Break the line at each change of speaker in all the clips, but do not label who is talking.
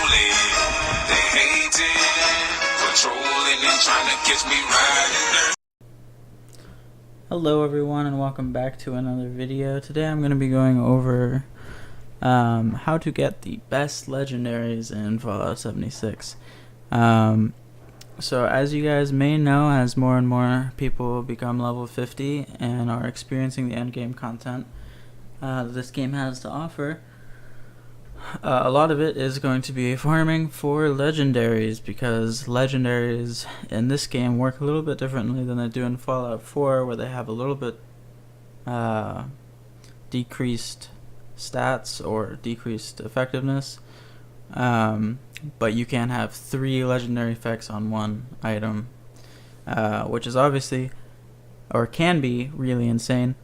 lonely. They hating, patrolling and trying to catch me riding.
Hello everyone and welcome back to another video. Today I'm going to be going over how to get the best legendaries in Fallout 76. So as you guys may know, as more and more people become level 50 and are experiencing the endgame content this game has to offer, a lot of it is going to be farming for legendaries, because legendaries in this game work a little bit differently than they do in Fallout 4, where they have a little bit decreased stats or decreased effectiveness. But you can have 3 legendary effects on one item, which is obviously, or can be, really insane,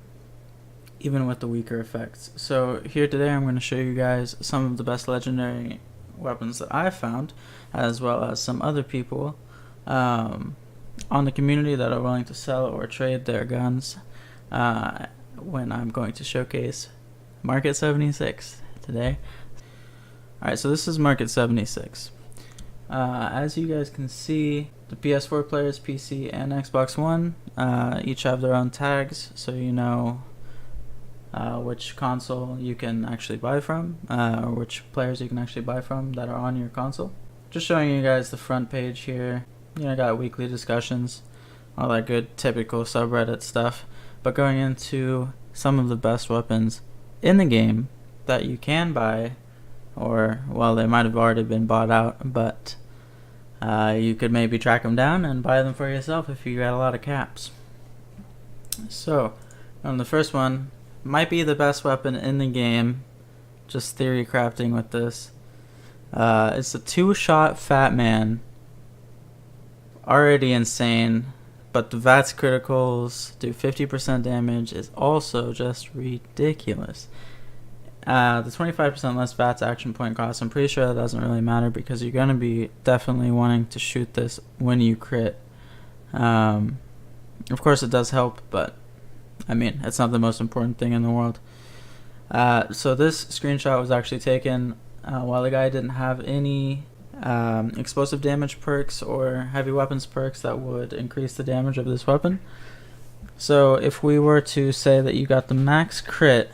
even with the weaker effects. So here today I'm going to show you guys some of the best legendary weapons that I've found, as well as some other people on the community that are willing to sell or trade their guns when I'm going to showcase Market 76 today. Alright, so this is Market 76. As you guys can see, the PS4 players, PC, and Xbox One each have their own tags, so you know which console you can actually buy from, or which players you can actually buy from that are on your console. Just showing you guys the front page here. You know, got weekly discussions, all that good typical subreddit stuff. But going into some of the best weapons in the game that you can buy, or, well, they might have already been bought out, but you could maybe track them down and buy them for yourself if you got a lot of caps. So, on the first one, might be the best weapon in the game, just theory crafting with this. It's a 2-shot fatman. Already insane, but the VATS criticals do 50% damage is also just ridiculous. The 25% less VATS action point cost, I'm pretty sure that doesn't really matter, because you're going to be definitely wanting to shoot this when you crit. Of course it does help, but I mean, it's not the most important thing in the world. So this screenshot was actually taken while the guy didn't have any explosive damage perks or heavy weapons perks that would increase the damage of this weapon. So if we were to say that you got the max crit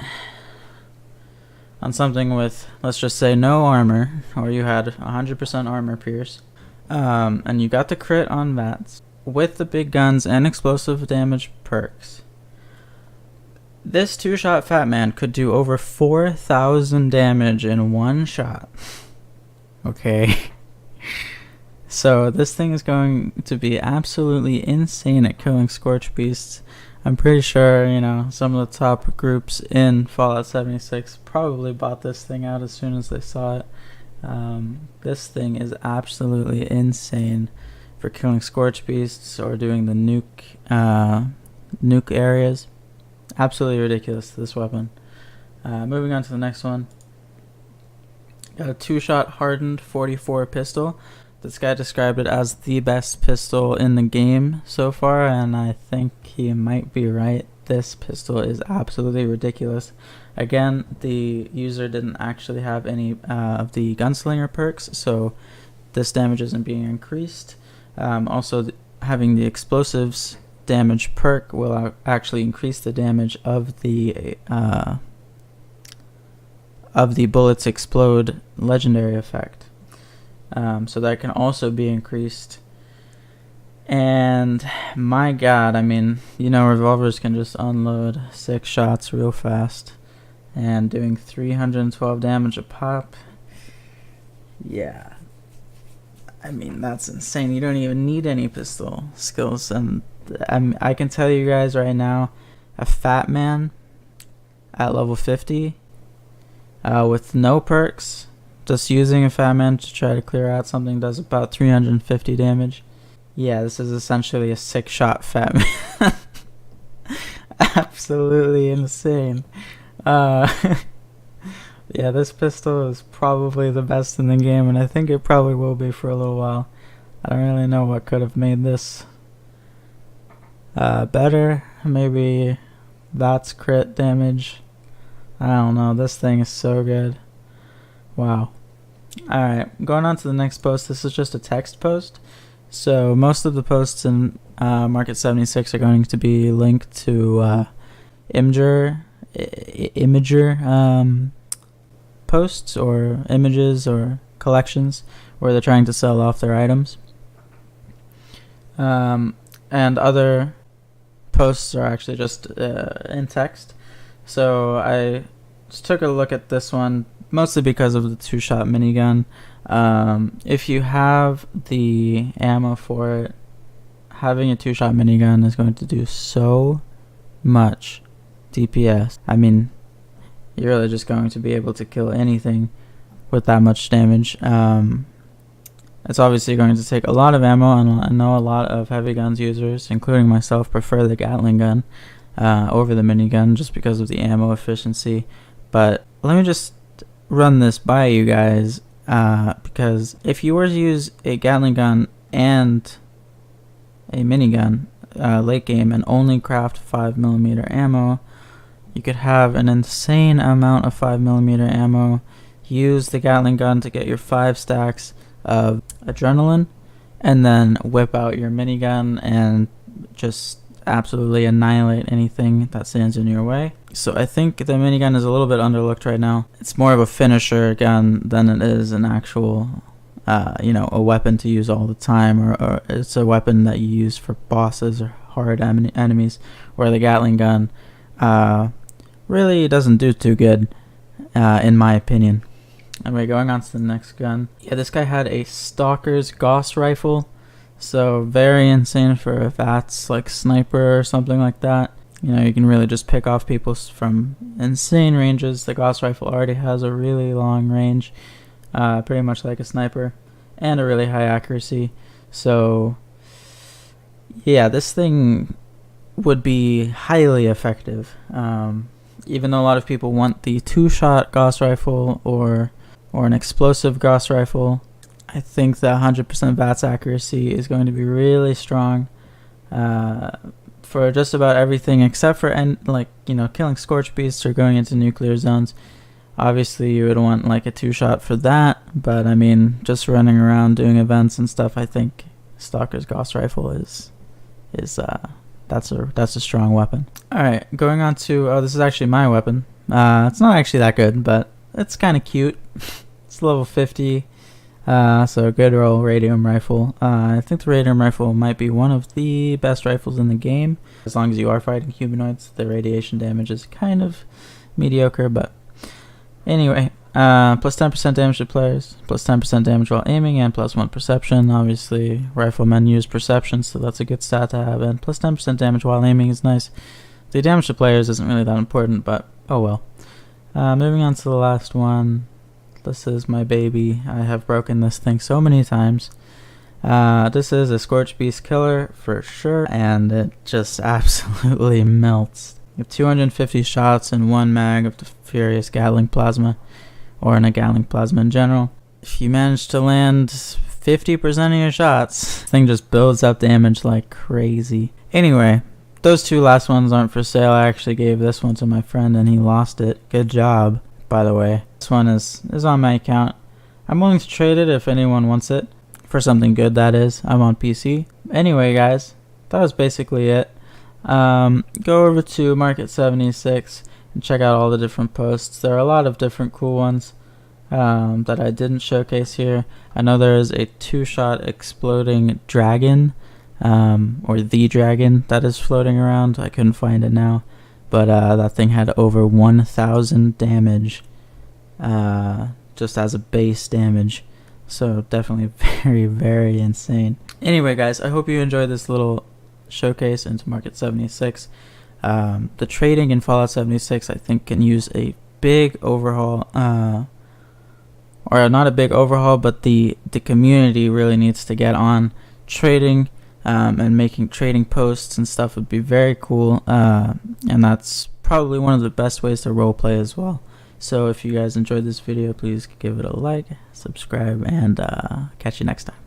on something with, let's just say, no armor, or you had 100% armor pierce, and you got the crit on VATS with the big guns and explosive damage perks, this 2-shot fatman could do over 4,000 damage in one shot. Okay. So this thing is going to be absolutely insane at killing Scorch Beasts. I'm pretty sure, you know, some of the top groups in Fallout 76 probably bought this thing out as soon as they saw it. This thing is absolutely insane for killing Scorch Beasts or doing the nuke areas. Absolutely ridiculous, this weapon. Moving on to the next one. Got a 2-shot Hardened 44 pistol. This guy described it as the best pistol in the game so far, and I think he might be right. This pistol is absolutely ridiculous. Again, the user didn't actually have any of the gunslinger perks, so this damage isn't being increased. Also, having the explosives damage perk will actually increase the damage of the bullets explode legendary effect. So that can also be increased. And my god, I mean, you know, revolvers can just unload 6 shots real fast, and doing 312 damage a pop. Yeah, I mean, that's insane. You don't even need any pistol skills. And I can tell you guys right now, a fatman at level 50 with no perks, just using a fatman to try to clear out something, does about 350 damage. Yeah, this is essentially a 6-shot fatman. Absolutely insane. Yeah, this pistol is probably the best in the game, and I think it probably will be for a little while. I don't really know what could have made this better. Maybe that's crit damage. I don't know. This thing is so good. Wow. Alright, going on to the next post. This is just a text post. So most of the posts in Market 76 are going to be linked to Imager posts or images or collections where they're trying to sell off their items. And other posts are actually just in text. So I just took a look at this one mostly because of the 2-shot minigun. If you have the ammo for it, having a 2-shot minigun is going to do so much DPS. I mean, you're really just going to be able to kill anything with that much damage. It's obviously going to take a lot of ammo, and I know a lot of heavy guns users, including myself, prefer the Gatling gun over the minigun just because of the ammo efficiency. But let me just run this by you guys, because if you were to use a Gatling gun and a minigun late game and only craft 5mm ammo, you could have an insane amount of 5mm ammo. Use the Gatling gun to get your 5 stacks of adrenaline, and then whip out your minigun and just absolutely annihilate anything that stands in your way. So I think the minigun is a little bit underlooked right now. It's more of a finisher gun than it is an actual a weapon to use all the time, or it's a weapon that you use for bosses or hard enemies, where the Gatling gun really doesn't do too good, in my opinion. Anyway, going on to the next gun. Yeah, this guy had a Stalker's Gauss rifle, so very insane for a VATS like sniper or something like that. You know, you can really just pick off people from insane ranges. The Gauss rifle already has a really long range, pretty much like a sniper, and a really high accuracy. So yeah, this thing would be highly effective. Even though a lot of people want the 2-shot Gauss rifle or an explosive Gauss rifle, I think the 100% VATS accuracy is going to be really strong for just about everything except for killing Scorch Beasts or going into nuclear zones. Obviously you would want like a 2-shot for that, but I mean, just running around doing events and stuff, I think Stalker's Gauss rifle is that's a strong weapon. Alright, going on to this is actually my weapon. It's not actually that good, but it's kind of cute. It's level 50, so a good old Radium Rifle. I think the Radium Rifle might be one of the best rifles in the game. As long as you are fighting humanoids, the radiation damage is kind of mediocre, but anyway, plus 10% damage to players, plus 10% damage while aiming, and plus 1 perception. Obviously, riflemen use perception, so that's a good stat to have, and plus 10% damage while aiming is nice. The damage to players isn't really that important, but oh well. Moving on to the last one. This is my baby. I have broken this thing so many times. This is a Scorch Beast killer for sure, and it just absolutely melts. You have 250 shots in 1 mag of the Furious Gatling Plasma, or in a Gatling Plasma in general. If you manage to land 50% of your shots, the thing just builds up damage like crazy. Anyway, those 2 last ones aren't for sale. I actually gave this one to my friend and he lost it. Good job, by the way. This one is on my account. I'm willing to trade it if anyone wants it. For something good, that is. I'm on PC. Anyway, guys, that was basically it. Go over to Market 76 and check out all the different posts. There are a lot of different cool ones that I didn't showcase here. I know there is a 2-shot exploding dragon, or the dragon that is floating around. I couldn't find it now, but that thing had over 1,000 damage just as a base damage. So definitely very, very insane. Anyway, guys, I hope you enjoyed this little showcase into Market 76. The trading in Fallout 76, I think, can use a big overhaul, or not a big overhaul, but the community really needs to get on trading, and making trading posts and stuff would be very cool, and that's probably one of the best ways to roleplay as well. So if you guys enjoyed this video, please give it a like, subscribe, and catch you next time.